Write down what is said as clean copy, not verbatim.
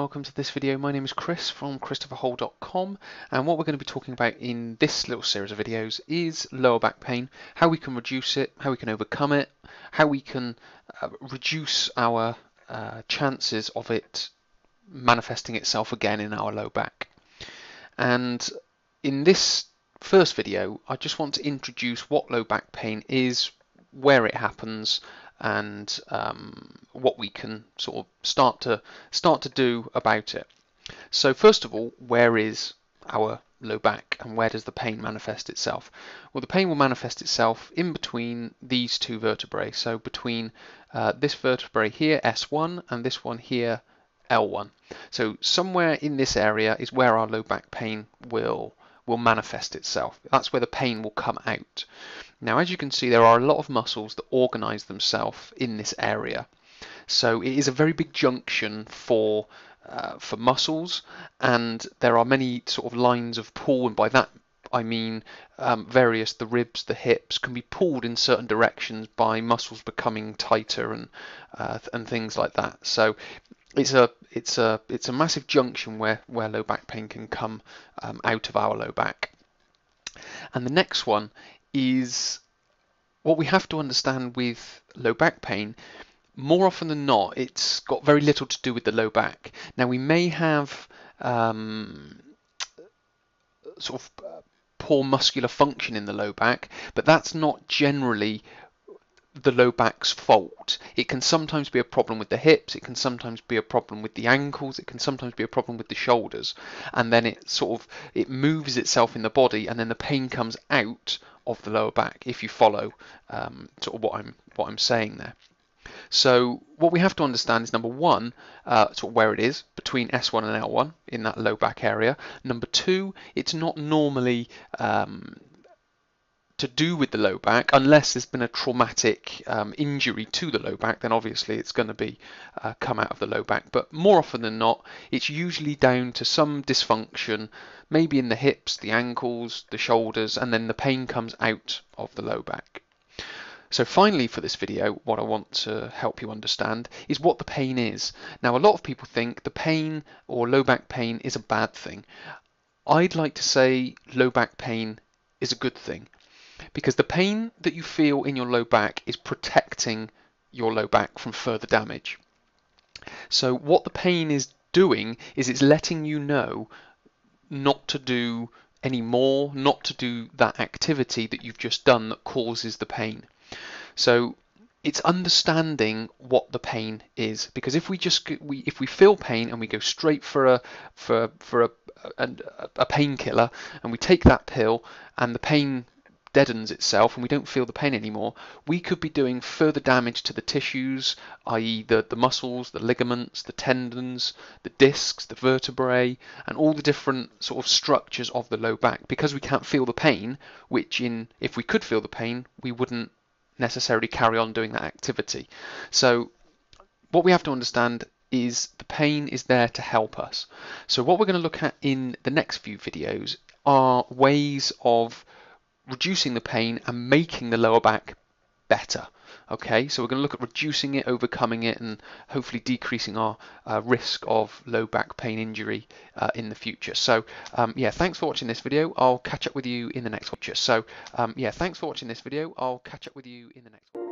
welcome to this video. My name is Chris from christopherhole.com, and what we're going to be talking about in this little series of videos is lower back pain, how we can reduce it, how we can overcome it, how we can reduce our chances of it manifesting itself again in our low back. And in this first video, I just want to introduce what low back pain is, where it happens, and what we can sort of start to do about it. So first of all, where is our low back and where does the pain manifest itself? Well, the pain will manifest itself in between these two vertebrae, so between this vertebrae here, S1, and this one here, L1. So somewhere in this area is where our low back pain will manifest itself. That's where the pain will come out. Now, as you can see, there are a lot of muscles that organize themselves in this area. So it is a very big junction for muscles, and there are many sort of lines of pull, and by that I mean the ribs, the hips can be pulled in certain directions by muscles becoming tighter and things like that. So it's a massive junction where low back pain can come out of our low back. And the next one is what we have to understand with low back pain. More often than not, it's got very little to do with the low back. Now, we may have sort of poor muscular function in the low back, but that's not generally the low back's fault. It can sometimes be a problem with the hips, it can sometimes be a problem with the ankles, it can sometimes be a problem with the shoulders, and then it moves itself in the body, and then the pain comes out of the lower back, if you follow sort of what I'm saying there. So what we have to understand is, number one, sort of where it is between S1 and L1 in that low back area. Number two, it's not normally to do with the low back unless there's been a traumatic injury to the low back. Then obviously it's going to be come out of the low back, but more often than not it's usually down to some dysfunction, maybe in the hips, the ankles, the shoulders, and then the pain comes out of the low back. So finally, for this video, what I want to help you understand is what the pain is. Now, a lot of people think the pain or low back pain is a bad thing. I'd like to say low back pain is a good thing, because the pain that you feel in your low back is protecting your low back from further damage. So what the pain is doing is it's letting you know not to do any more, not to do that activity that you've just done that causes the pain. So it's understanding what the pain is, because if we feel pain and we go straight for a painkiller and we take that pill and the pain deadens itself and we don't feel the pain anymore, we could be doing further damage to the tissues, i.e. the muscles, the ligaments, the tendons, the discs, the vertebrae, and all the different sort of structures of the low back, because we can't feel the pain, if we could feel the pain, we wouldn't necessarily carry on doing that activity. So what we have to understand is the pain is there to help us. So what we're going to look at in the next few videos are ways of reducing the pain and making the lower back better. Okay, so we're going to look at reducing it, overcoming it, and hopefully decreasing our risk of low back pain injury in the future. So yeah, thanks for watching this video. I'll catch up with you in the next one. So yeah, thanks for watching this video. I'll catch up with you in the next one.